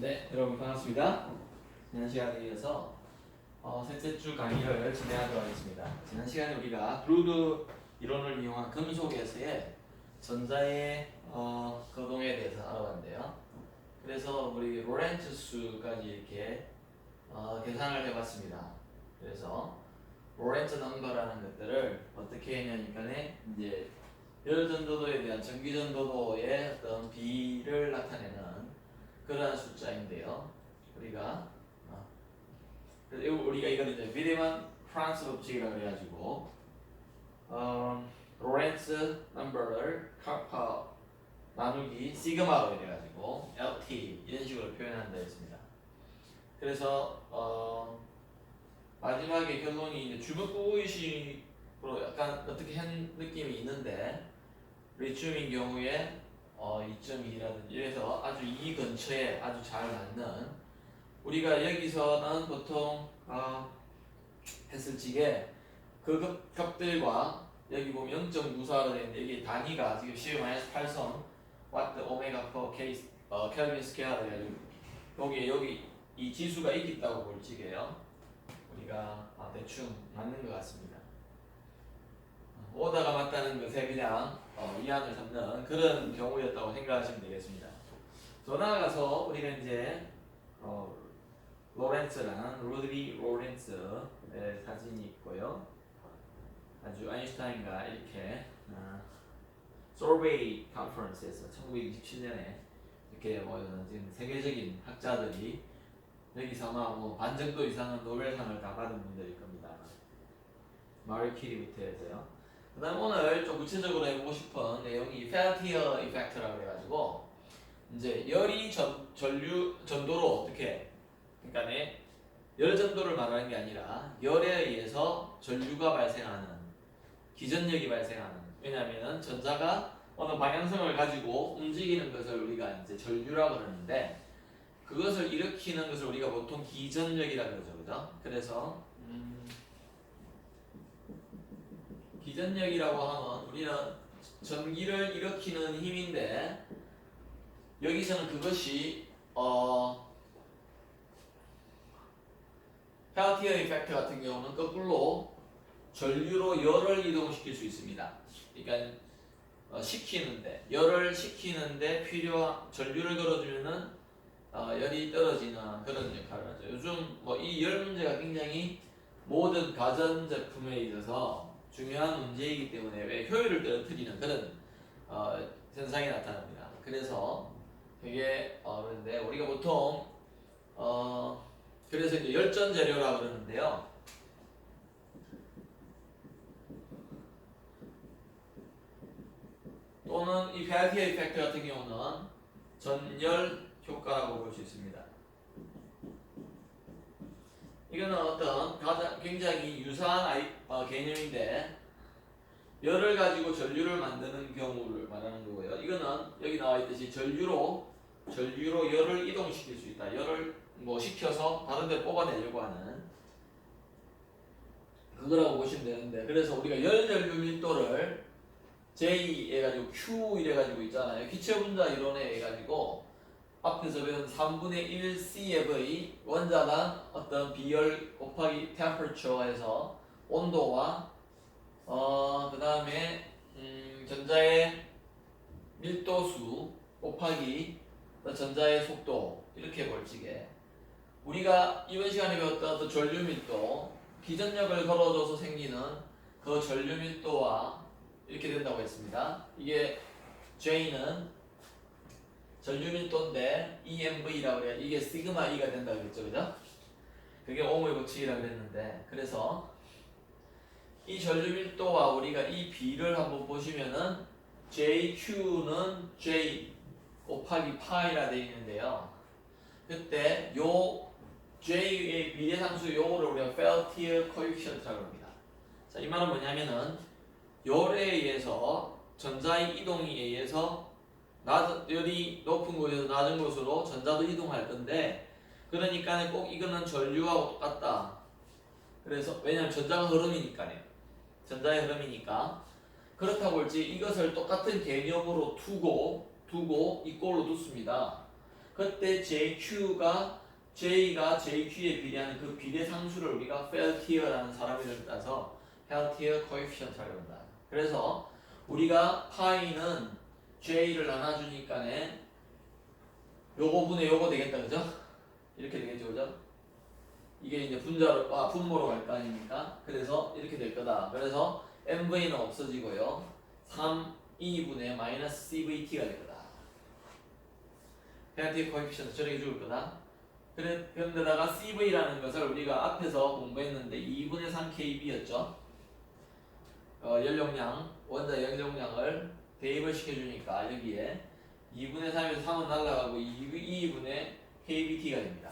네, 여러분 반갑습니다. 지난 시간에 이어서 셋째 주 강의를 진행하도록 하겠습니다. 지난 시간에 우리가 브루드 이론을 이용한 금속에서의 전자의 거동에 대해서 알아봤는데요. 그래서 우리 로렌츠 수까지 이렇게 계산을 해봤습니다. 그래서 로렌츠 넘버라는 것들을 어떻게 했냐니까는 이제 열 전도도에 대한 전기 전도도의 어떤 비를 나타내는 그러한 숫자인데요. 우리가 이걸 이제 비데만 프랑스 법칙이라고 그래가지고 로렌츠 넘버를 카파 나누기 시그마로 이래가지고 LT 이런 식으로 표현한다 했습니다. 그래서 마지막에 결론이 이제 주먹구의식으로 약간 어떻게 한 느낌이 있는데 리튬인 경우에 2.2라든지 이래서 아주 이 근처에 아주 잘 맞는 우리가 여기서는 보통 했을 적에 그 값들과 여기 보면 0.94로 되는데 여기 단위가 지금 10-8선 와트 오메가 퍼 켈빈 스퀘어라 해가지고 여기 이 지수가 있다고 볼 적에요. 우리가 대충 맞는 것 같습니다. 오다가 맞다는 것에 그냥 위안을 삼는 그런 경우였다고 생각하시면 되겠습니다. 더 나아가서 우리가 이제 로렌츠라는 루드비 로렌츠의 사진이 있고요. 아주 아인슈타인과 이렇게 소베이 컨퍼런스에서 1927년에 이렇게 지금 세계적인 학자들이 여기서 아마 반 정도 이상은 노벨상을 다 받은 분들일 겁니다. 마리 키리부터 해서요. 그 다음 오늘 좀 구체적으로 해보고 싶은 내용이 펠티어 이펙트라고 해가지고 이제 열이 전도로 어떻게 그러니까 열 전도를 말하는 게 아니라 열에 의해서 전류가 발생하는 기전력이 발생하는 왜냐하면 전자가 어느 방향성을 가지고 움직이는 것을 우리가 이제 전류라고 그러는데 그것을 일으키는 것을 우리가 보통 기전력이라고 그러죠, 그죠? 그래서 기전력이라고 하면 우리는 전기를 일으키는 힘인데 여기서는 그것이 펠티어 이펙트 같은 경우는 거꾸로 전류로 열을 이동시킬 수 있습니다. 그러니까 열을 식히는데 필요한 전류를 걸어주면은 열이 떨어지는 그런 역할을 하죠. 요즘 이 열 문제가 굉장히 모든 가전 제품에 있어서 중요한 문제이기 때문에 왜 효율을 떨어뜨리는 그런 현상이 나타납니다. 그래서 되게 그런데 우리가 보통 그래서 이제 열전 재료라고 그러는데요. 또는 이 펠티어 이펙트 같은 경우는 전열 효과라고 볼 수 있습니다. 이거는 어떤 굉장히 유사한 개념인데 열을 가지고 전류를 만드는 경우를 말하는 거고요. 이거는 여기 나와 있듯이 전류로 열을 이동시킬 수 있다. 열을 시켜서 다른 데 뽑아내려고 하는 그거라고 보시면 되는데 그래서 우리가 열 전류 밀도를 J 해가지고 Q 이래가지고 있잖아요. 기체 분자 이론에 해가지고 앞에서 배운 3분의 1 CF의 원자당 어떤 비열 곱하기 temperature에서 온도와 그 다음에 전자의 밀도수 곱하기 전자의 속도 이렇게 볼지게 우리가 이번 시간에 배웠던 전류 밀도 기전력을 걸어줘서 생기는 그 전류 밀도와 이렇게 된다고 했습니다. 이게 J는 전류 밀도인데 EMV라고 해야 이게 시그마 E가 된다고 했죠, 그죠? 그게 옴의 법칙이라고 그랬는데 그래서 이 전류 밀도와 우리가 이 B를 한번 보시면은 JQ는 J 곱하기 파이라 되어 있는데요. 그때 요 J의 비례상수 요거를 우리가 Peltier coefficient라고 합니다. 자, 이 말은 뭐냐면은 열에 의해서 전자의 이동에 의해서 열이 높은 곳에서 낮은 곳으로 전자도 이동할 건데 그러니까 꼭 이거는 전류하고 똑같다. 그래서 왜냐하면 전자가 흐름이니까요. 전자의 흐름이니까 그렇다고 볼지 이것을 똑같은 개념으로 두고 이꼴로 둡습니다. 그때 JQ가 J가 JQ에 비례하는 그 비례 상수를 우리가 Peltier라는 사람을 따서 Peltier coefficient라고 한다. 그래서 우리가 파이는 J를 나눠주니까는 요거 분의 요거 되겠다, 그죠? 이렇게 되겠죠, 그죠? 이게 이제 분모로 갈 거 아닙니까? 그래서 이렇게 될 거다. 그래서 MV는 없어지고요. 3, 2분의 마이너스 CVT가 될 거다. Peltier coefficient 저렇게 죽을 거다. 그런데다가 CV라는 것을 우리가 앞에서 공부했는데 2분의 3 KB였죠. 연용량, 원자 연용량을 대입을 시켜주니까 여기에 2분의 3에서 3은 날라가고 2분의 KBT가 됩니다.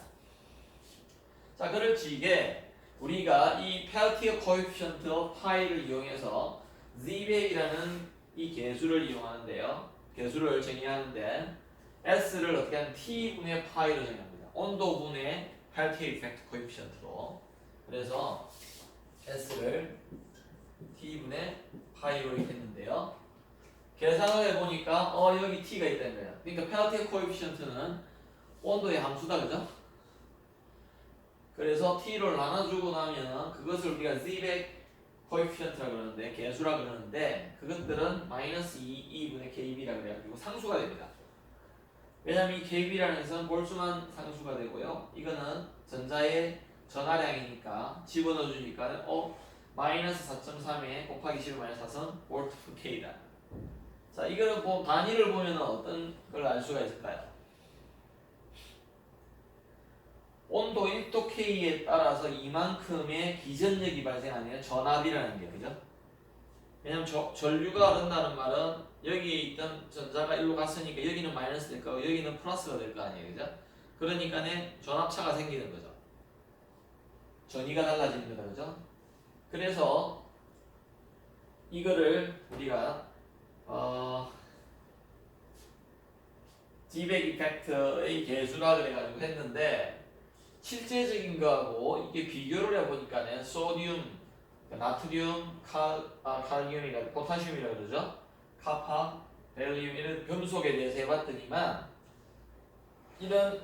자, 그렇지 이게 우리가 이 Peltier coefficient of 파이를 이용해서 Z백이라는 이 계수를 이용하는데요. 계수를 정의하는데 S를 어떻게 하면 T분의 파이로 정의합니다. 온도분의 Peltier effect coefficient로. 그래서 S를 T분의 파이로 이렇게 했는데요. 계산을 해보니까 여기 T가 있다는 거예요. 그러니까 Peltier coefficient는 온도의 함수다, 그죠? 그래서 T를 나눠주고 나면 그것을 우리가 Z백 coefficient라고 그러는데 계수라 그러는데 그것들은 마이너스 2분의 KB라 그래가지고 상수가 됩니다. 왜냐면 이 KB라는 것은 볼트만 상수가 되고요. 이거는 전자의 전하량이니까 집어넣어주니까 마이너스 4.3에 곱하기 10 마이너스 4은 볼트 per K다. 자, 이거는 단위를 보면 어떤 걸 알 수가 있을까요? 온도 1도 K에 따라서 이만큼의 기전력이 발생하네요. 전압이라는 게, 그죠? 왜냐면 전류가 흐른다는 말은 여기에 있던 전자가 일로 갔으니까 여기는 마이너스 될 거고 여기는 플러스가 될 거 아니에요, 그죠? 그러니까는 전압차가 생기는 거죠. 전위가 달라지는 거다, 그죠? 그래서 이거를 우리가 D백 이펙트의 계수라 그래가지고 했는데 실제적인 거하고 이게 비교를 해보니까는 소듐, 나트륨, 칼륨이라 포타슘이라 그러죠. 카파, 벨륨 이런 금속에 대해서 해봤더니만 이런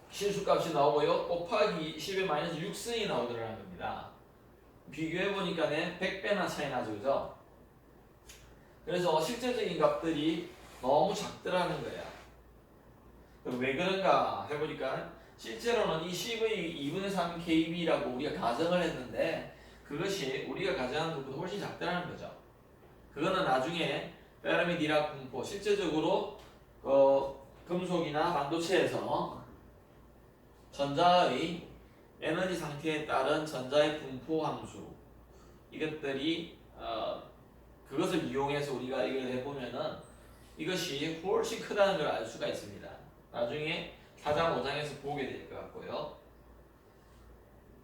실수값이 나오고요. 곱하기 10의 마이너스 6승이 나오더라는 겁니다. 비교해보니까는 100배나 차이 나죠, 그죠? 그래서 실제적인 값들이 너무 작더라는 거야. 왜 그런가 해보니까 실제로는 이 10의 2분의 3 KB라고 우리가 가정을 했는데 그것이 우리가 가정한 것보다 훨씬 작더라는 거죠. 그거는 나중에 페르미 디락 분포, 실제적으로 금속이나 반도체에서 전자의 에너지 상태에 따른 전자의 분포 함수 이것들이 그것을 이용해서 우리가 이걸 해보면은 이것이 훨씬 크다는 걸 알 수가 있습니다. 나중에 4장 5장에서 보게 될 것 같고요.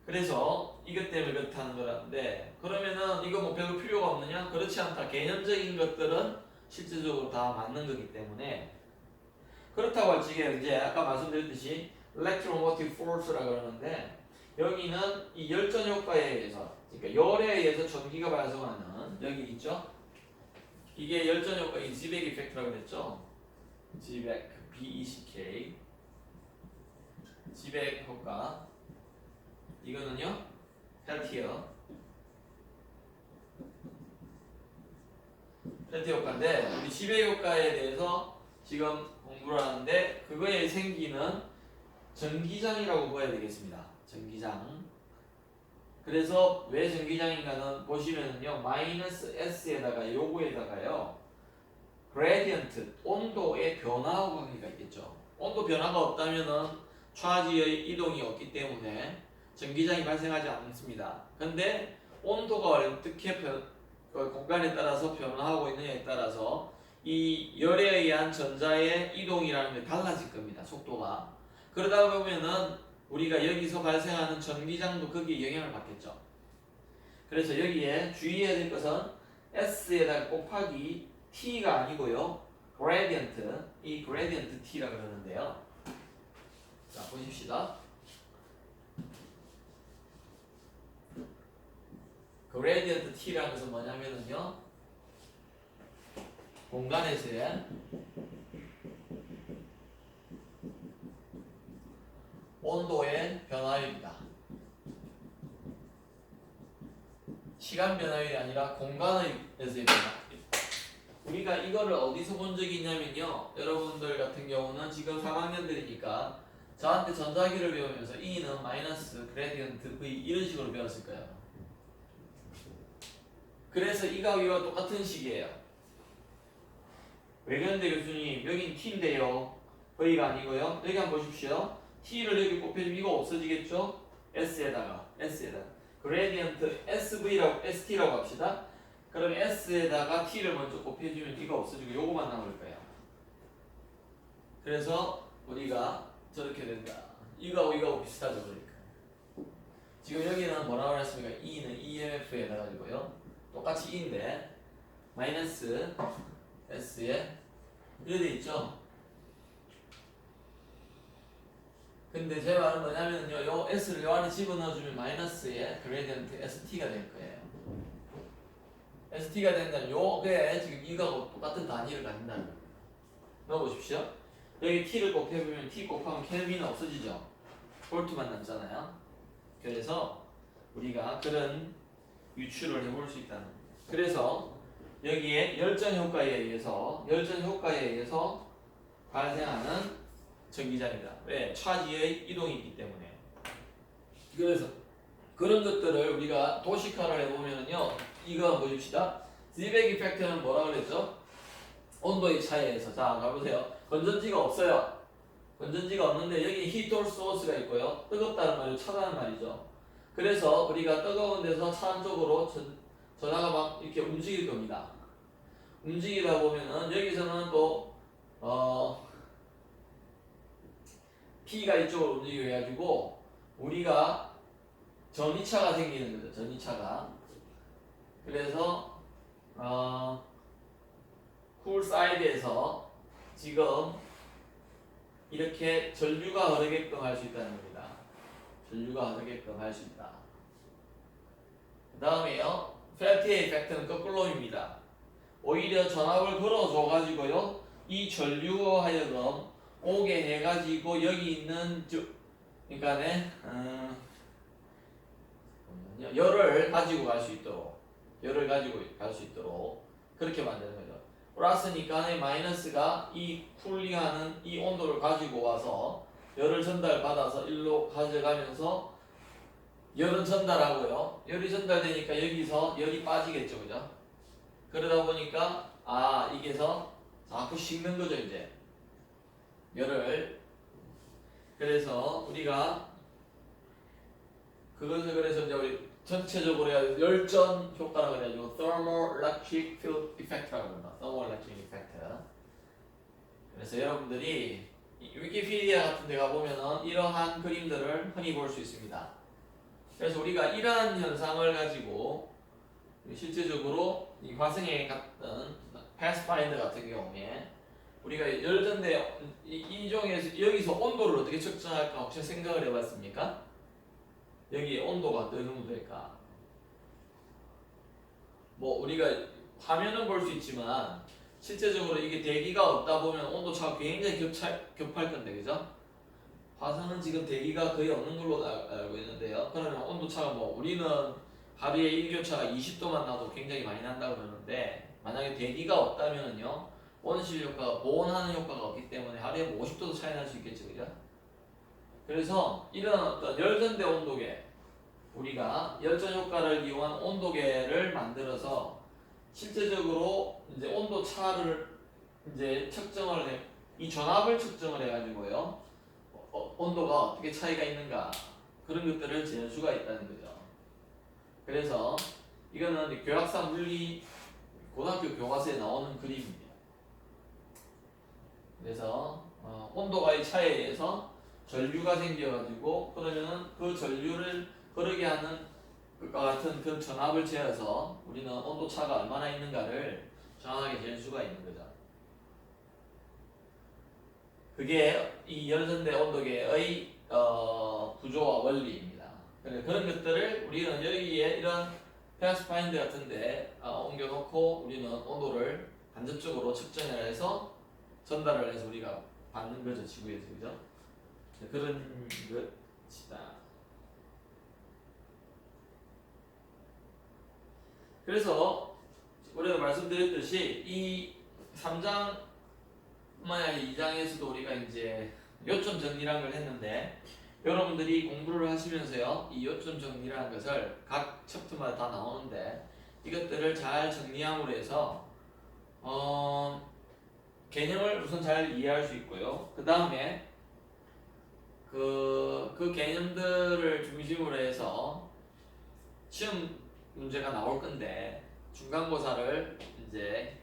그래서 이것 때문에 그렇다는 거라는데 그러면은 이거 뭐 별로 필요가 없느냐? 그렇지 않다. 개념적인 것들은 실질적으로 다 맞는 거기 때문에 그렇다고 할 적에 이제 아까 말씀드렸듯이 electromotive force라고 그러는데 여기는 이 열전 효과에 의해서 그러니까 열에 의해서 전기가 발생하는 여기 있죠? 이게 열전 효과, 이 Z백 이펙트라고 그랬죠? Z백 B20K Z백 효과 이거는요 펠티어 효과인데 우리 Z백 효과에 대해서 지금 공부를 하는데 그거에 생기는 전기장이라고 봐야 되겠습니다. 전기장. 그래서 왜 전기장인가는 보시면은요 마이너스 S에다가 요거에다가요 그레디언트 온도의 변화하고 관계가 있겠죠. 온도 변화가 없다면은 차지의 이동이 없기 때문에 전기장이 발생하지 않습니다. 근데 온도가 어떻게 공간에 따라서 변화하고 있느냐에 따라서 이 열에 의한 전자의 이동이라는 게 달라질 겁니다. 속도가. 그러다 보면은 우리가 여기서 발생하는 전기장도 거기에 영향을 받겠죠. 그래서 여기에 주의해야 될 것은 S에다가 곱하기 T가 아니고요. 그레디언트, 이 그레디언트 T라 그러는데요. 자, 보십시다. 그레디언트 T라는 것은 뭐냐면은요. 공간에서의 온도의 변화율이다. 시간 변화율이 아니라 공간에서의 변화. 우리가 이거를 어디서 본 적이 있냐면요. 여러분들 같은 경우는 지금 3학년들이니까 저한테 전자기를 배우면서 E는 마이너스 그레디언트 V 이런 식으로 배웠을 거예요. 그래서 이거하고 이거 똑같은 식이에요. 왜 그런데 교수님 여긴 T인데요. V가 아니고요. 여기 한번 보십시오. T를 여기 곱해주면 이거 없어지겠죠? S에다가 그레디언트 ST라고 합시다. 그럼 S에다가 T를 먼저 곱해주면 이거 없어지고 요거만 남을 거예요. 그래서 우리가 저렇게 된다. 이거하고 비슷하죠, 그러니까. 지금 여기는 뭐라고 했습니까? E는 EMF에 해가지고요. 똑같이 E인데 마이너스 S에 이렇게 돼 있죠. 근데 제 말은 뭐냐면요, 요 S를 요 안에 집어넣어주면 마이너스에 그레디언트 ST가 될 거예요. ST가 된다면 요게 지금 이거하고 똑같은 단위를 갖는다는 거예요. 넣어보십시오. 여기 T를 곱해보면 T 곱하면 켈빈은 없어지죠. 볼트만 남잖아요. 그래서 우리가 그런 유추를 해볼 수 있다는 거예요. 그래서 여기에 열전 효과에 의해서 발생하는 전기장이다. 왜? 차지의 이동이 있기 때문에. 그래서 그런 것들을 우리가 도식화를 해보면요, 이거 한번 보십시다. 지백 이펙트는 뭐라 그랬죠? 온도의 차이에서. 자, 가보세요. 건전지가 없어요. 건전지가 없는데 여기 히터 소스가 있고요. 뜨겁다는 말이 차다는 말이죠. 그래서 우리가 뜨거운 데서 차 안쪽으로 전화가 막 이렇게 움직일 겁니다. 움직이다 보면은 여기서는 또 P가 이쪽으로 움직이게 해가지고 우리가 전이차가 생기는 거죠. 전이차가. 그래서 쿨 사이드에서 지금 이렇게 전류가 흐르게끔 할 수 있다는 겁니다. 전류가 흐르게끔 할 수 있다. 그 다음에요, 펠티의 이펙트는 거꾸로입니다. 오히려 전압을 걸어줘 가지고요, 이 전류와 하여금 오게 해가지고 여기 있는 그러니까네 열을 가지고 갈 수 있도록 그렇게 만드는 거죠. 플러스니까 마이너스가 이 쿨링하는 이 온도를 가지고 와서 열을 전달받아서 일로 가져가면서 열은 전달하고요. 열이 전달되니까 여기서 열이 빠지겠죠, 그죠? 그러다 보니까 이게서 자꾸 식는 거죠, 이제 열을. 그래서 우리가 그것을 그래서 이제 우리 전체적으로 해야 열전 효과라고 해가지고 thermoelectric field effect라고 합니다. thermoelectric effect. 그래서 여러분들이 위키피디아 같은 데 가보면은 이러한 그림들을 흔히 볼 수 있습니다. 그래서 우리가 이러한 현상을 가지고 실제적으로 이 화성에 갔던 패스파인더 같은 경우에 우리가 열전대 이종에서 여기서 온도를 어떻게 측정할까 혹시 생각을 해봤습니까? 여기 온도가 어느 정도 될까? 뭐 우리가 화면은 볼 수 있지만 실제적으로 이게 대기가 없다 보면 온도차가 굉장히 겹할 건데, 그죠? 화성은 지금 대기가 거의 없는 걸로 알고 있는데요. 그러면 온도차가 뭐 우리는 하루에 일교차가 20도만 나도 굉장히 많이 난다고 그러는데, 만약에 대기가 없다면요, 온실 효과가 보온하는 효과가 없기 때문에 하루에 뭐 50도도 차이 날 수 있겠죠, 그죠? 그래서 이런 어떤 열전대 온도계, 우리가 열전 효과를 이용한 온도계를 만들어서 실제적으로 이제 온도 차를 이제 이 전압을 측정을 해가지고요, 온도가 어떻게 차이가 있는가, 그런 것들을 잴 수가 있다는 거죠. 그래서 이거는 교학사 물리 고등학교 교과서에 나오는 그림입니다. 그래서 온도가의 차이에 의해서 전류가 생겨가지고, 그러면은 그 전류를 흐르게 하는 것과 같은 그 전압을 재어서 우리는 온도 차가 얼마나 있는가를 정확하게 잴 수가 있는 거죠. 그게 이 열전대 온도계의 구조와 원리입니다. 그런 것들을 우리는 여기에 이런 패스파인더 같은데 옮겨놓고 우리는 온도를 간접적으로 측정을 해서 전달을 해서 우리가 받는 거죠, 지구에서. 그죠? 그런 것이다. 그래서 우리가 말씀드렸듯이 이 3장 만약 2장에서도 우리가 이제 요점 정리라는 걸 했는데 여러분들이 공부를 하시면서요 이 요점 정리라는 것을 각 챕터마다 다 나오는데 이것들을 잘 정리함으로 해서 개념을 우선 잘 이해할 수 있고요. 그 다음에 그 개념들을 중심으로 해서 시험 문제가 나올 건데 중간고사를 이제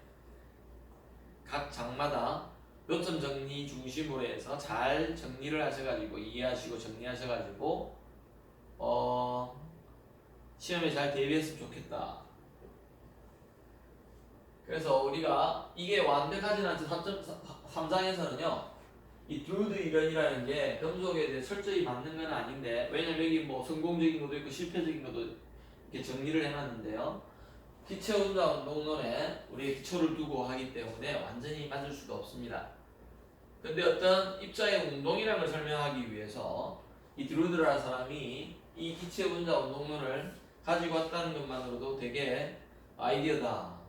각 장마다 요점 정리 중심으로 해서 잘 정리를 하셔가지고 이해하시고 정리하셔가지고 시험에 잘 대비했으면 좋겠다. 그래서 우리가 이게 완벽하진 않죠. 3장에서는요 이 드루드 이론이라는 게 금속에 대해 철저히 맞는 건 아닌데 왜냐면 여기 뭐 성공적인 것도 있고 실패적인 것도 이렇게 정리를 해놨는데요. 기체 운자 운동론에 우리의 기초를 두고 하기 때문에 완전히 맞을 수가 없습니다. 근데 어떤 입자의 운동이라는 걸 설명하기 위해서 이 드루드라는 사람이 이 기체 운자 운동론을 가지고 왔다는 것만으로도 되게 아이디어다.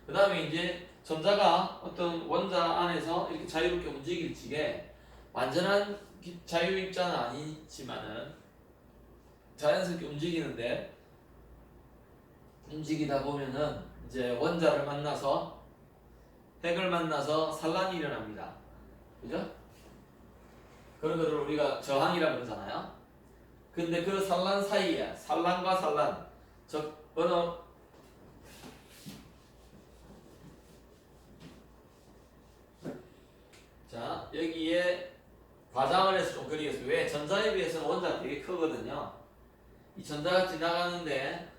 그 다음에 이제 전자가 어떤 원자 안에서 이렇게 자유롭게 움직일 적에 완전한 자유 입자는 아니지만은 자연스럽게 움직이는데 움직이다 보면은 이제 원자를 만나서 핵을 만나서 산란이 일어납니다. 그죠? 그런 거를 우리가 저항이라고 그러잖아요. 근데 그 산란 사이에 산란과 산란 즉 어느 자 여기에 과장을 해서 좀 그리겠습니다. 왜? 전자에 비해서는 원자가 되게 크거든요. 이 전자가 지나가는데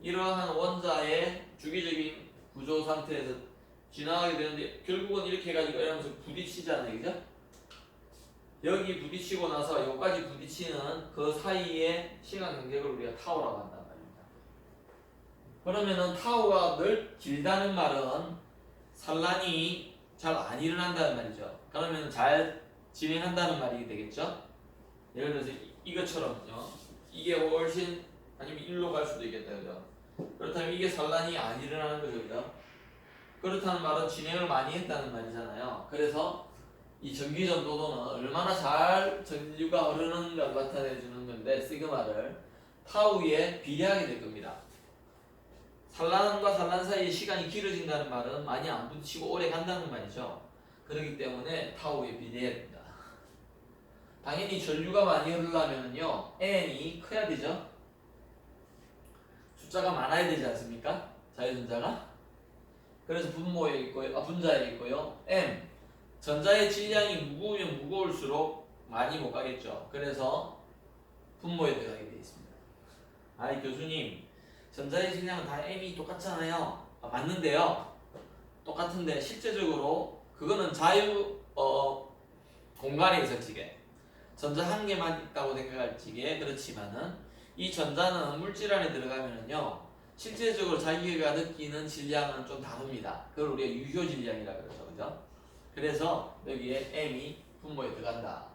이러한 원자의 주기적인 구조 상태에서 지나가게 되는데 결국은 이렇게 해가지고 이러면서 부딪히잖아요. 그죠? 여기 부딪히고 나서 여기까지 부딪히는 그 사이의 시간 간격을 우리가 타우라고 한단 말입니다. 그러면은 타우가 길다는 말은 산란이 잘 안 일어난다는 말이죠. 그러면 잘 진행한다는 말이 되겠죠? 예를 들어서 이것처럼요. 이게 훨씬 아니면 일로 갈 수도 있겠다. 그죠? 그렇다면 이게 산란이 안 일어나는 거죠. 그죠? 그렇다는 말은 진행을 많이 했다는 말이잖아요. 그래서 이 전기전도도는 얼마나 잘 전류가 흐르는가를 나타내주는 건데 시그마를 타우에 비례하게 될 겁니다. 산란과 산란 사이의 시간이 길어진다는 말은 많이 안 부딪히고 오래 간다는 말이죠. 그렇기 때문에 타우에 비례해야 됩니다. 당연히 전류가 많이 흐르려면요 n이 커야 되죠. 숫자가 많아야 되지 않습니까? 자유전자가. 그래서 분모에 있고요, 분자에 있고요. m 전자의 질량이 무거우면 무거울수록 많이 못 가겠죠. 그래서 분모에 들어가게 되어 있습니다. 아이 교수님, 전자의 질량은 다 m이 똑같잖아요. 맞는데요. 똑같은데 실제적으로 그거는 자유 공간에 있을 적에 전자 한 개만 있다고 생각할 적에 그렇지만은 이 전자는 물질 안에 들어가면은요 실제적으로 자기가 느끼는 질량은 좀 다릅니다. 그걸 우리가 유효 질량이라 그러죠. 그죠? 그래서 여기에 m이 분모에 들어간다.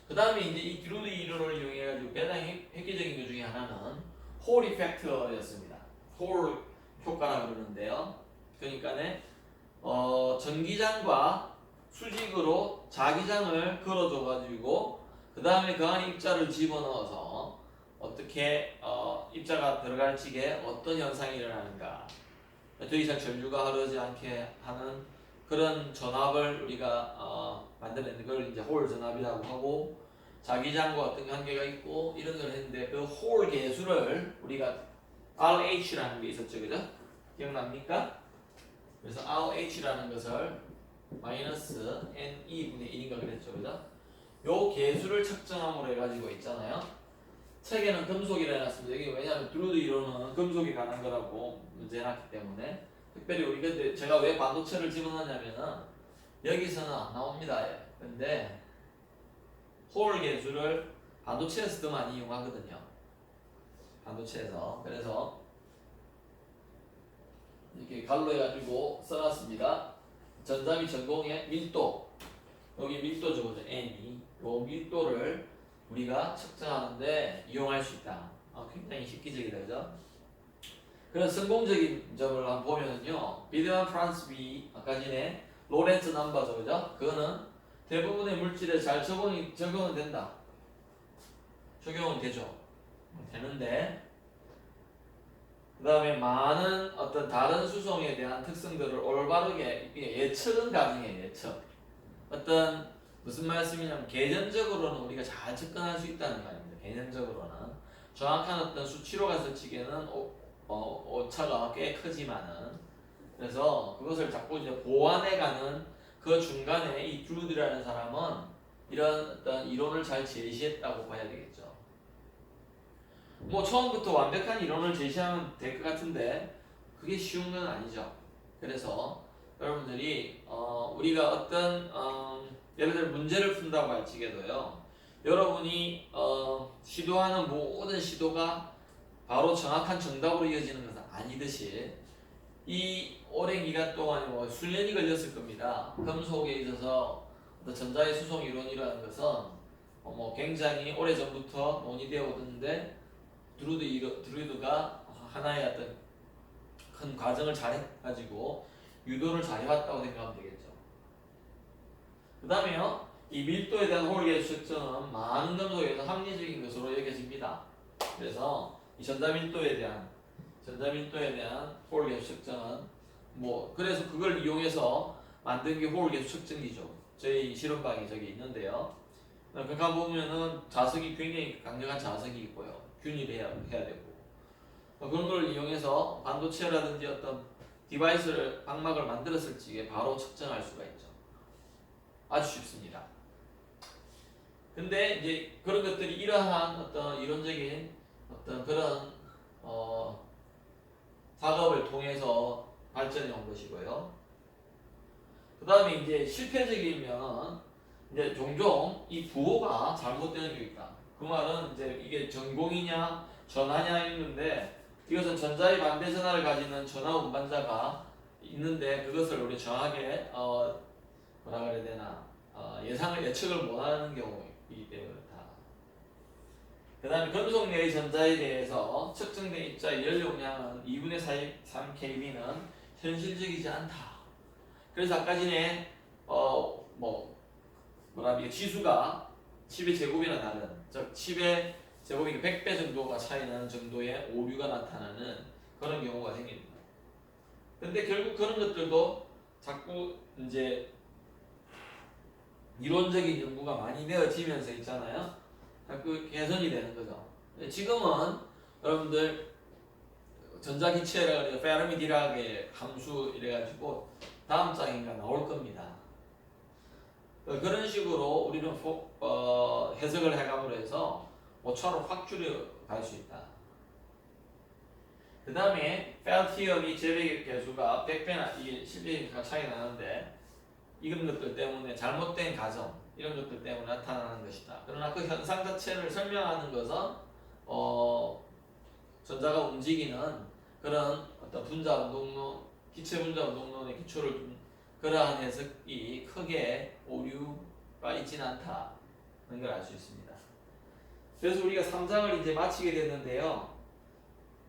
그 다음에 이제 이 드루드 이론을 이용해가지고 가장 획기적인 것 중에 하나는 홀 이펙터였습니다. 홀 효과라고 그러는데요. 그러니까는 전기장과 수직으로 자기장을 걸어줘가지고 그 다음에 그 안에 입자를 집어넣어서 어떻게 입자가 들어갈 적에 어떤 현상이 일어나는가 더 이상 전류가 흐르지 않게 하는 그런 전압을 우리가 만들어내는 걸 이제 홀 전압이라고 하고 자기장과 어떤 관계가 있고 이런 걸 했는데 그 홀 계수를 우리가 RH라는 게 있었죠. 그죠? 기억납니까? 그래서 RH라는 것을 마이너스 NE분의 1인가 그랬죠. 그죠? 요 계수를 측정함으로 해가지고 있잖아요. 책에는 금속이라 해놨습니다. 이게 왜냐하면 드루드 이론은 금속이 관한 거라고 문제 해놨기 때문에 특별히 우리 근데 제가 왜 반도체를 집어넣냐면은 여기서는 안 나옵니다. 근데 홀 계수를 반도체에서 더 많이 이용하거든요. 반도체에서. 그래서 이렇게 갈로 해가지고 써놨습니다. 전자 및 전공의 밀도 여기 밀도죠, 그죠? n이. 요 밀도를 우리가 측정하는데 이용할 수 있다. 굉장히 획기적이다, 그죠? 그래서 성공적인 점을 한번 보면은요, 비드만 프랑스 B 아까 전에 로렌츠 넘버죠, 그죠? 그거는 대부분의 물질에 잘 적용은 된다. 적용은 되죠. 되는데 그 다음에 많은 어떤 다른 수송에 대한 특성들을 올바르게 예측은 가능해. 예측. 어떤 무슨 말씀이냐면 개념적으로는 우리가 잘 접근할 수 있다는 말입니다. 개념적으로는 정확한 어떤 수치로 갔을 적에는 오차가 꽤 크지만은 그래서 그것을 자꾸 이제 보완해가는 그 중간에 이 드루드라는 사람은 이런 어떤 이론을 잘 제시했다고 봐야 되겠죠. 뭐 처음부터 완벽한 이론을 제시하면 될 것 같은데 그게 쉬운 건 아니죠. 그래서 여러분들이 우리가 어떤 예를 들어 문제를 푼다고 할 적에도요, 여러분이 시도하는 모든 시도가 바로 정확한 정답으로 이어지는 것은 아니듯이 이 오랜 기간 동안 뭐 수년이 걸렸을 겁니다. 금속에 있어서 어떤 전자의 수송 이론이라는 것은 뭐 굉장히 오래 전부터 논의되어 오는데 드루이드가 하나의 어떤 큰 과정을 잘 해가지고 유도를 잘 해왔다고 생각하면 되겠죠. 그 다음에요, 이 밀도에 대한 홀계수 측정은 많은 금속에서 합리적인 것으로 여겨집니다. 그래서 이 전자밀도에 대한 홀계수 측정은 뭐 그래서 그걸 이용해서 만든 게 홀계수 측정기죠. 저희 실험방이 저기 있는데요. 그러니까 보면은 자석이 굉장히 강력한 자석이 있고요. 균일해야 되고 그런 걸 이용해서 반도체라든지 어떤 디바이스를 방막을 만들었을 적에 바로 측정할 수가 있죠. 아주 쉽습니다. 근데 이제 그런 것들이 이러한 어떤 이론적인 어떤 그런 작업을 통해서 발전해 온 것이고요. 그 다음에 이제 실패적이면 이제 종종 이 부호가 잘못되는 게 있다. 그 말은 이제 이게 전공이냐 전하냐 있는데 이것은 전자의 반대 전하를 가지는 전하 운반자가 있는데 그것을 우리 정확하게 뭐라 그래야 되나 예측을 못하는 경우이기 때문에 그렇다. 그 다음에 금속 내의 전자에 대해서 측정된 입자의 연료량은 2분의 3kB는 현실적이지 않다. 그래서 아까 전에 지수가 10의 제곱이나 다른, 즉 10의 제곱이 100배 정도가 차이 나는 정도의 오류가 나타나는 그런 경우가 생깁니다. 근데 결국 그런 것들도 자꾸 이제 이론적인 연구가 많이 되어지면서 있잖아요. 자꾸 개선이 되는 거죠. 지금은 여러분들 전자기체라 그래서 페르미 디락의 함수 이래가지고 다음 장인가 나올 겁니다. 그런 식으로 우리는 해석을 해감으로 해서 오차로 확 줄여갈 수 있다. 그 다음에 펠티엄이 제백 개수가 100배나 이게 실제가 차이 나는데 이런 것들 때문에 잘못된 가정 이런 것들 때문에 나타나는 것이다. 그러나 그 현상 자체를 설명하는 것은 전자가 움직이는 그런 어떤 분자 운동론, 기체 분자 운동론의 기초를 둔 그러한 해석이 크게 오류가 있지는 않다는 걸 알 수 있습니다. 그래서 우리가 3장을 이제 마치게 됐는데요.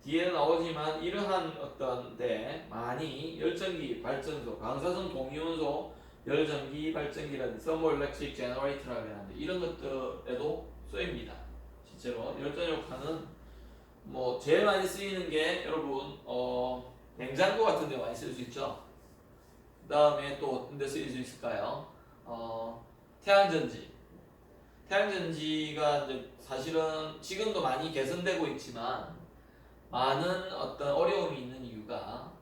뒤에 나오지만 이러한 어떤 데 많이 열전기 발전소, 방사선 동위원소 열전기 발전기라든지 Thermoelectric Generator라고 하는데 이런 것들에도 쓰입니다. 실제로 열전 효과는 뭐 제일 많이 쓰이는 게 여러분 냉장고 같은 데 많이 쓸 수 있죠. 그 다음에 또 어떤 데 쓰일 수 있을까요? 태양전지가 이제 사실은 지금도 많이 개선되고 있지만 많은 어떤 어려움이 있는 이유가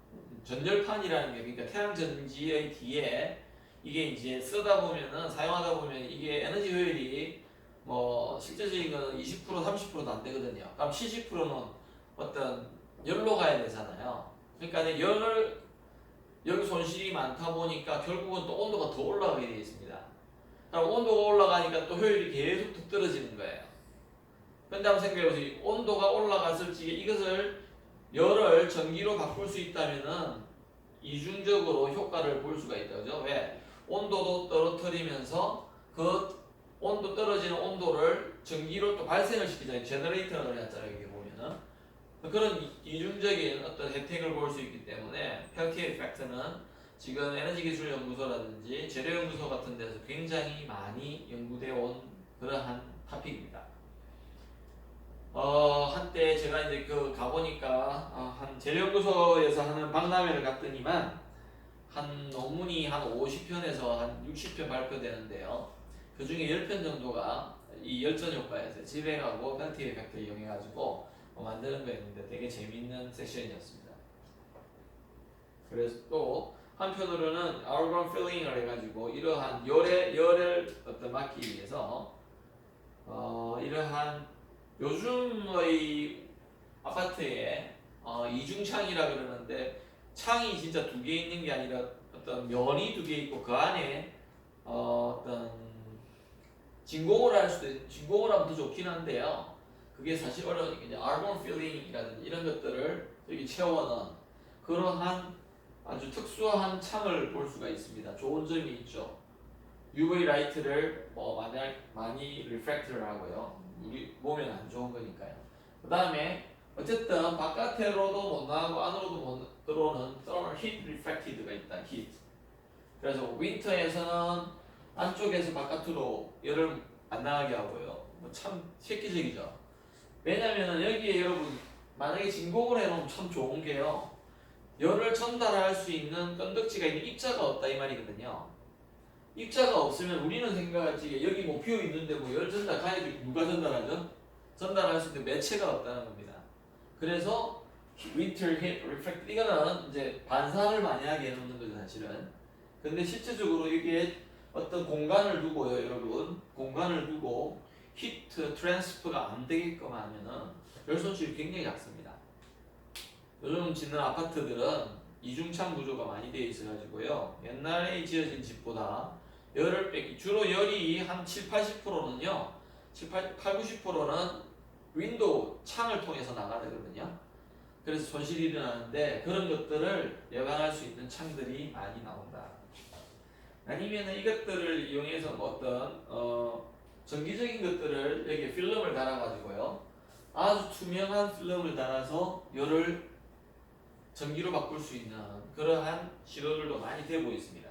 전열판이라는 게 그러니까 태양전지의 뒤에 이게 이제 쓰다 보면은 사용하다 보면 이게 에너지 효율이 뭐 실제적인 거는 20% 30%도 안 되거든요. 그럼 70%는 어떤 열로 가야 되잖아요. 그러니까 열 손실이 많다 보니까 결국은 또 온도가 더 올라가게 되어 있습니다. 그럼 온도가 올라가니까 또 효율이 계속 더 떨어지는 거예요. 근데 한번 생각해보세요. 온도가 올라갔을 적에 이것을 열을 전기로 바꿀 수 있다면은 이중적으로 효과를 볼 수가 있다. 그죠? 왜? 온도도 떨어뜨리면서 그 온도 떨어지는 온도를 전기로 또 발생을 시키잖아요. 제너레이터라고 했잖아요. 여기 보면은 그런 이중적인 어떤 혜택을 볼 수 있기 때문에 펠티어 이펙트는 지금 에너지기술연구소라든지 재료연구소 같은 데서 굉장히 많이 연구되어 온 그러한 토픽입니다. 한때 제가 이제 그 가보니까 한 재료연구소에서 하는 박람회를 갔더니만 한 논문이 한 50편에서 한 60편 발표되는데요. 그 중에 10편 정도가 이 열전 효과에서 지배하고 펠티어 이펙트를 이용해가지고 만드는 거였는데 되게 재밌는 세션이었습니다. 그래서 또 한편으로는 argon filling을 해가지고 이러한 열을 어떤 막기 위해서 이러한 요즘의 아파트에 이중창이라 그러는데 창이 진짜 두 개 있는 게 아니라 어떤 면이 두 개 있고 그 안에 어떤 진공을 할 수도 진공을 하면 더 좋긴 한데요. 그게 사실 어려우니까 이제 argon filling이라든지 이런 것들을 여기 채워넣은 그러한 아주 특수한 창을 볼 수가 있습니다. 좋은 점이 있죠. UV 라이트를 만약 많이 리프렉트를 하고요. 우리 몸에는 안 좋은 거니까요. 그 다음에 어쨌든 바깥으로도 못 나가고 안으로도 못 들어오는 thermal heat refracted가 있다. heat. 그래서 윈터에서는 안쪽에서 바깥으로 열을 안 나가게 하고요. 참 획기적이죠. 왜냐면은 여기에 여러분 만약에 진공을 해놓으면 참 좋은 게요. 열을 전달할 수 있는 건덕지가 있는 입자가 없다 이 말이거든요. 입자가 없으면 우리는 생각하지 여기 뭐 비어 있는데 뭐 열 전달 가야지 누가 전달하죠? 전달할 수 있는 매체가 없다는 겁니다. 그래서 winter heat reflect 이거는 이제 반사를 많이 하게 해놓는 거죠 사실은. 근데 실제적으로 이게 어떤 공간을 두고요 여러분 공간을 두고 히트 트랜스퍼가 안 되게끔 하면은 열 손실이 굉장히 작습니다. 요즘 짓는 아파트들은 이중창 구조가 많이 되어 있어가지고요 옛날에 지어진 집보다 열을 빼기 주로 열이 한 7-80%는요 8-90%는 윈도우 창을 통해서 나가거든요. 그래서 손실이 일어나는데 그런 것들을 예방할 수 있는 창들이 많이 나온다. 아니면 이것들을 이용해서 뭐 어떤 전기적인 것들을 여기에 필름을 달아가지고요 아주 투명한 필름을 달아서 열을 전기로 바꿀 수 있는 그러한 시도들도 많이 되고 있습니다.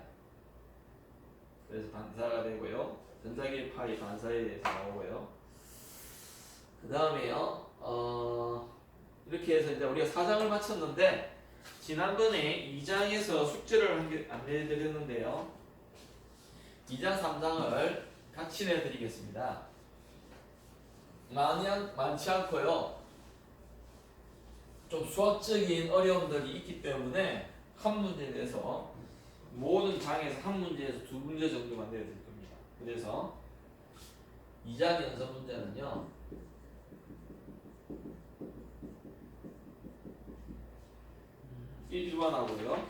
그래서 반사가 되고요 전자기 파이 반사에 대해서 나오고요 그 다음에요 이렇게 해서 이제 우리가 4장을 마쳤는데 지난번에 2장에서 숙제를 안내해드렸는데요 2장 3장을 같이 내드리겠습니다. 많지 않고요 좀 수학적인 어려움들이 있기 때문에 한 문제에 대해서 모든 장에서 한 문제에서 두 문제 정도만 내드릴 겁니다. 그래서 2장 연습 문제는요 1번하고요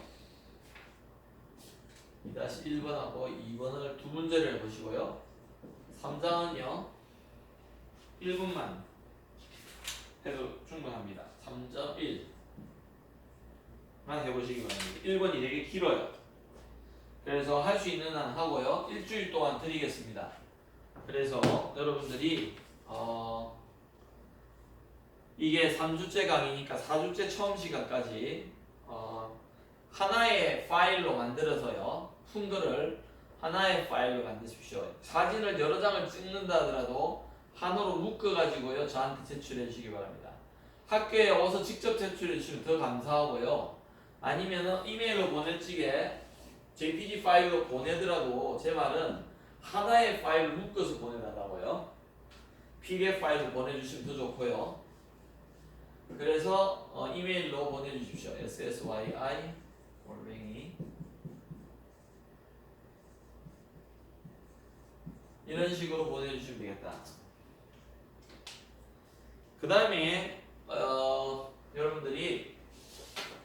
2-1번하고 2번을 두 문제를 해보시고요 3장은요 1분만 해도 충분합니다. 3.1만 해보시기 바랍니다. 1번이 되게 길어요. 그래서 할 수 있는 한 하고요 일주일 동안 드리겠습니다. 그래서 여러분들이 이게 3주째 강의니까 4주째 처음 시간까지 하나의 파일로 만들어서요 푼 거를 하나의 파일로 만드십시오. 사진을 여러 장을 찍는다 하더라도 하나로 묶어가지고요 저한테 제출해 주시기 바랍니다. 학교에 와서 직접 제출해 주시면 더 감사하고요 아니면은 이메일로 보낼지게 JPG 파일로 보내더라도 제 말은 하나의 파일을 묶어서 보내달라고요. PDF 파일로 보내주시면 더 좋고요. 그래서 이메일로 보내주십시오. ssyi 이런 식으로 보내주시면 되겠다. 그 다음에 여러분들이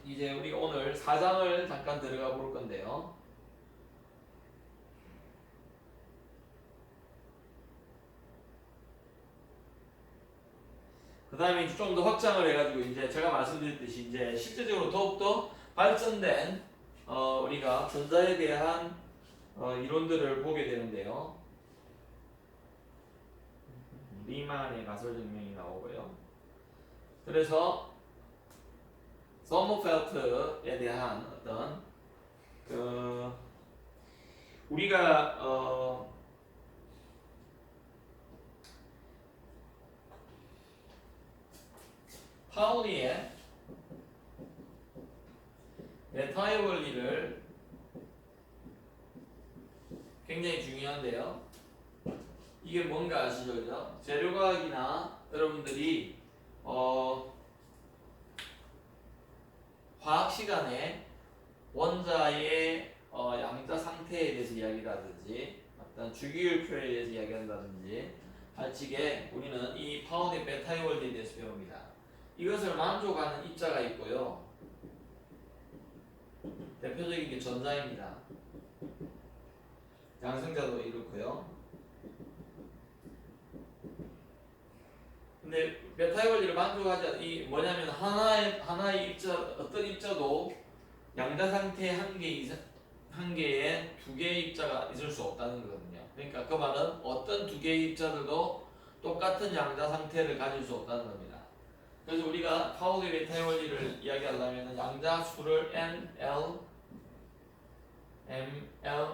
이제 우리가 오늘 4장을 잠깐 들어가 볼 건데요. 그 다음에 좀 더 확장을 해가지고 이제 제가 말씀드렸듯이 이제 실제적으로 더욱더 발전된 우리가 전자에 대한 이론들을 보게 되는데요. 리만의 가설 증명이 나오고요. 그래서 서머펠트에 대한 어떤 우리가 파우리의 메타의 원리를 굉장히 중요한데요. 이게 뭔가 아시죠? 그죠? 재료과학이나 여러분들이 화학 시간에 원자의 양자 상태에 대해서 이야기라든지 어떤 주기율 표에 대해서 이야기한다든지 할 적에 우리는 이 파운의 메타의 원리에 대해서 배웁니다. 이것을 만족하는 입자가 있고요. 대표적인 게 전자입니다. 양성자도 이렇고요. 근데 메타의 원리를 만족하지 않는 이 뭐냐면 하나의 입자 어떤 입자도 양자 상태 한 개에 두 개의 입자가 있을 수 없다는 거거든요. 그러니까 그 말은 어떤 두 개의 입자들도 똑같은 양자 상태를 가질 수 없다는 겁니다. 그래서 우리가 파우의 메타의 원리를 이야기하려면 양자 수를 n, l, m, l,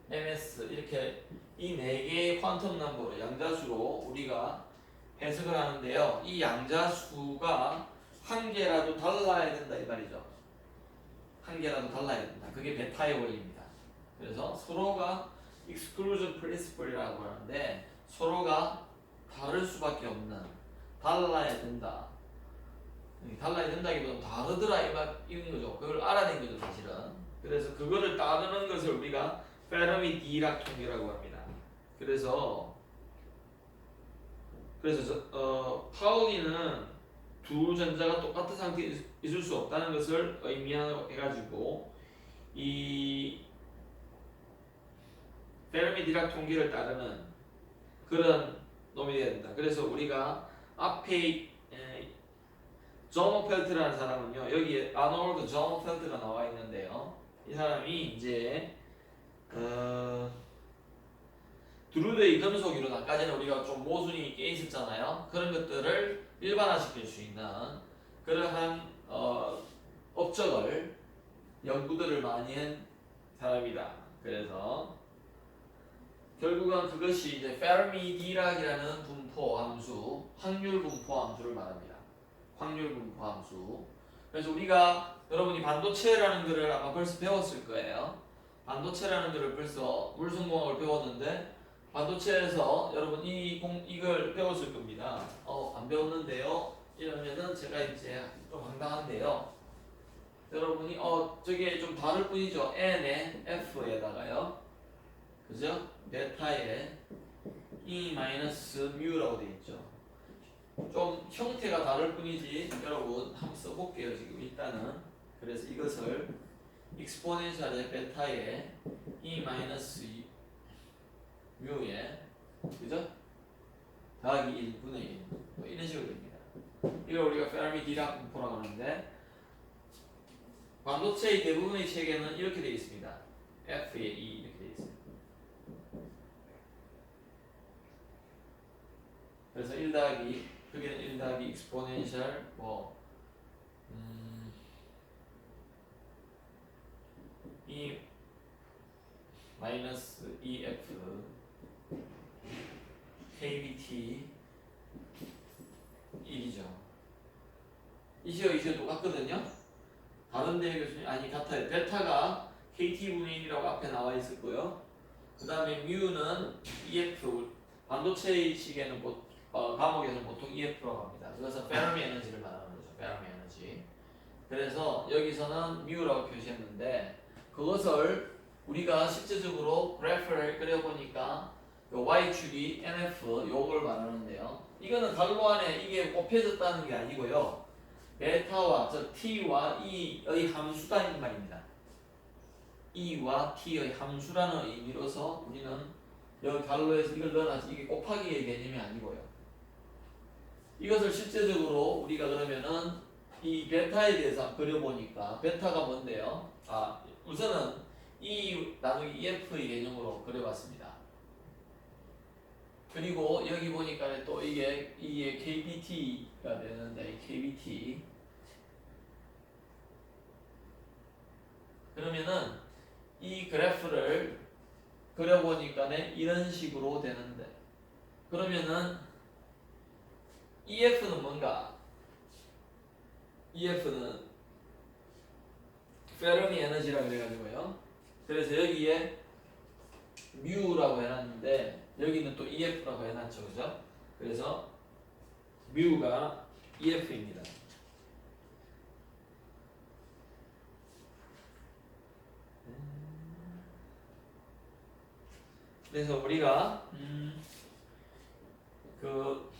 ms 이렇게 이 네 개의 퀀텀 넘버로 양자수로 우리가 해석을 하는데요. 이 양자수가 한 개라도 달라야 된다 이 말이죠. 한 개라도 달라야 된다. 그게 베타의 원리입니다. 그래서 서로가 exclusion principle이라고 하는데 서로가 다를 수밖에 없는 달라야 된다. 달라야 된다기보다는 다르더라 이런 거죠. 그걸 알아낸 거죠 사실은. 그래서 그거를 따르는 것을 우리가 페르미 디락 통계라고 합니다. 그래서 파울리는 두 전자가 똑같은 상태에 있을 수 없다는 것을 의미해가지고 이 페르미 디락 통계를 따르는 그런 놈이 되어야 된다. 그래서 우리가 앞에 저머펠트라는 사람은요, 여기에 아놀드 저머펠트가 나와 있는데요. 이 사람이 이제 드루드의 금속 이론, 아까 전에 우리가 좀 모순이 꽤 있었잖아요. 그런 것들을 일반화시킬 수 있는 그러한 업적을 연구들을 많이 한 사람이다. 그래서 결국은 그것이 이제 페르미 디락이라는 분포 함수, 확률 분포 함수를 말합니다. 확률 분포 함수. 그래서 우리가 여러분이 반도체라는 것을 아마 벌써 배웠을 거예요. 반도체라는 것을 벌써 물성공학을 배웠는데 반도체에서 여러분 이걸 배웠을 겁니다. 안 배웠는데요. 이러면은 제가 이제 좀 황당한데요. 여러분이 저게 좀 다를 뿐이죠. n에 f에다가요. 그죠? 베타에 e-μ라고 되어 있죠. 좀 형태가 다를 뿐이지 여러분 한번 써볼게요. 지금 일단은 그래서 이것을 익스포넨셜의 베타에 e-μ에 그죠? 더하기 1분의 1 뭐 이런 식으로 됩니다. 이걸 우리가 페르미 디락 분포라고 하는데 반도체의 대부분의 체계는 이렇게 되어 있습니다. F에 E 이렇게 되어 있습니다. 그래서 1 더하기 그게 1 더하기 익스포넨셜 E 마이너스 EF KBT 1이죠. 이시어 똑같거든요. 다른데 교수님 아니 같아요. 베타가 KT분의 1이라고 앞에 나와 있었고요. 그 다음에 뮤는 EF 반도체의 시계는 과목에서는 보통 EF라고 합니다. 그래서 페르미 에너지를 말하는 거죠. 페르미 에너지. 그래서 여기서는 뮤라고 표시했는데 그것을 우리가 실제적으로 그래프를 그려보니까 Y축이 NF 요걸 말하는데요. 이거는 갈로 안에 이게 곱해졌다는 게 아니고요. 베타와 즉 T와 E의 함수다 이 말입니다. E와 T의 함수라는 의미로서 우리는 여기 갈로에서 이걸 넣어놨지 이게 곱하기의 개념이 아니고요. 이것을 실제적으로 우리가 그러면은 이 베타에 대해서 그려보니까 베타가 뭔데요? 우선은 E 나누기 EF의 개념으로 그려봤습니다. 그리고 여기 보니까 또 이게 KBT가 되는데 KBT 그러면은 이 그래프를 그려보니까 이런 식으로 되는데 그러면은 EF는 뭔가? EF는 페르미 에너지라고 그래가지고요. 그래서 여기에 뮤라고 해놨는데 여기는 또 EF라고 해놨죠, 그죠? 그래서 뮤가 EF입니다. 그래서 우리가 그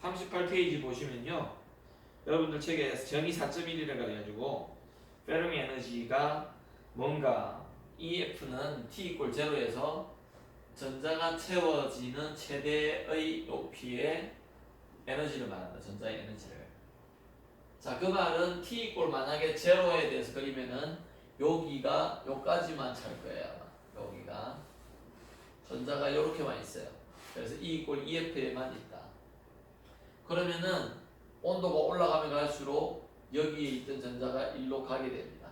38페이지 보시면요. 여러분들 책에 정의 4.1이라고 해가지고 페르미 에너지가 뭔가 EF는 T 이퀄 제로에서 전자가 채워지는 최대의 높이의 에너지를 말한다. 전자의 에너지를. 자, 그 말은 T 이퀄 만약에 제로에 대해서 그리면은 여기가 요까지만 찰 거예요. 아마. 여기가 전자가 이렇게만 있어요. 그래서 E 이퀄 EF에만 있다. 그러면은 온도가 올라가면 갈수록 여기에 있던 전자가 일로 가게 됩니다.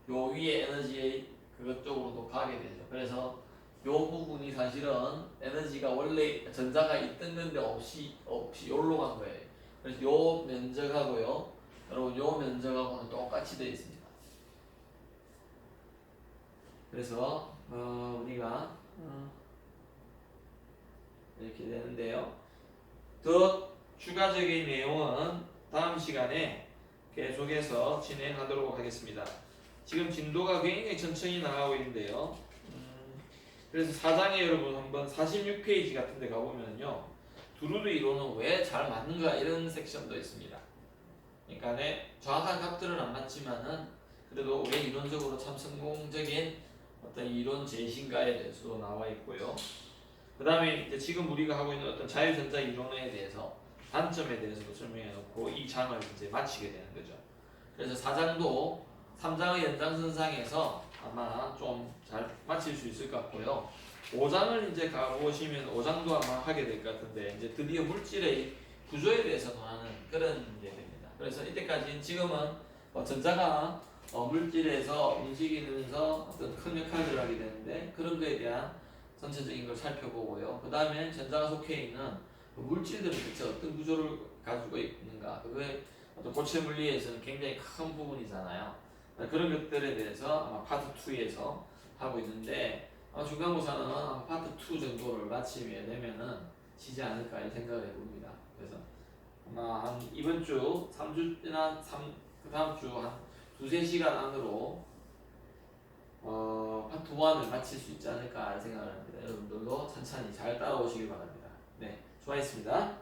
요 위에 에너지의 그것 쪽으로도 가게 되죠. 그래서 요 부분이 사실은 에너지가 원래 전자가 있던 건데 없이 여기로 간 거예요. 그래서 요 면적하고요. 여러분 요 면적하고는 똑같이 되어 있습니다. 그래서 우리가 이렇게 되는데요. 더 추가적인 내용은 다음 시간에 계속해서 진행하도록 하겠습니다. 지금 진도가 굉장히 천천히 나가고 있는데요. 그래서 4장에 여러분 한번 46페이지 같은 데 가보면요. 두루드 이론은 왜 잘 맞는가 이런 섹션도 있습니다. 그러니까 정확한 값들은 안 맞지만은 그래도 왜 이론적으로 참 성공적인 어떤 이론 제시인가에 대해서도 나와 있고요. 그 다음에 이제 지금 우리가 하고 있는 어떤 자유전자 이론에 대해서 단점에 대해서도 설명해 놓고 이 장을 이제 마치게 되는 거죠. 그래서 4장도 3장의 연장선상에서 아마 좀 잘 마칠 수 있을 것 같고요. 5장을 이제 가보시면 5장도 아마 하게 될 것 같은데 이제 드디어 물질의 구조에 대해서 하는 그런 게 됩니다. 그래서 이때까지 지금은 전자가 물질에서 움직이면서 어떤 큰 역할을 하게 되는데 그런 거에 대한 전체적인 걸 살펴보고요. 그 다음에 전자가 속해 있는 물질들은 대체 어떤 구조를 가지고 있는가 그거의 어떤 고체 물리에서는 굉장히 큰 부분이잖아요. 그런 것들에 대해서 아마 파트 2에서 하고 있는데 아마 중간고사는 아마 파트 2 정도를 마치게 되면은 지지 않을까 이 생각을 해봅니다. 그래서 아마 한 이번 주 3주나 그 다음 주 한 2-3시간 안으로 파트 1을 마칠 수 있지 않을까 생각을 합니다. 여러분들도 천천히 잘 따라오시길 바랍니다. 네, 수고하셨습니다.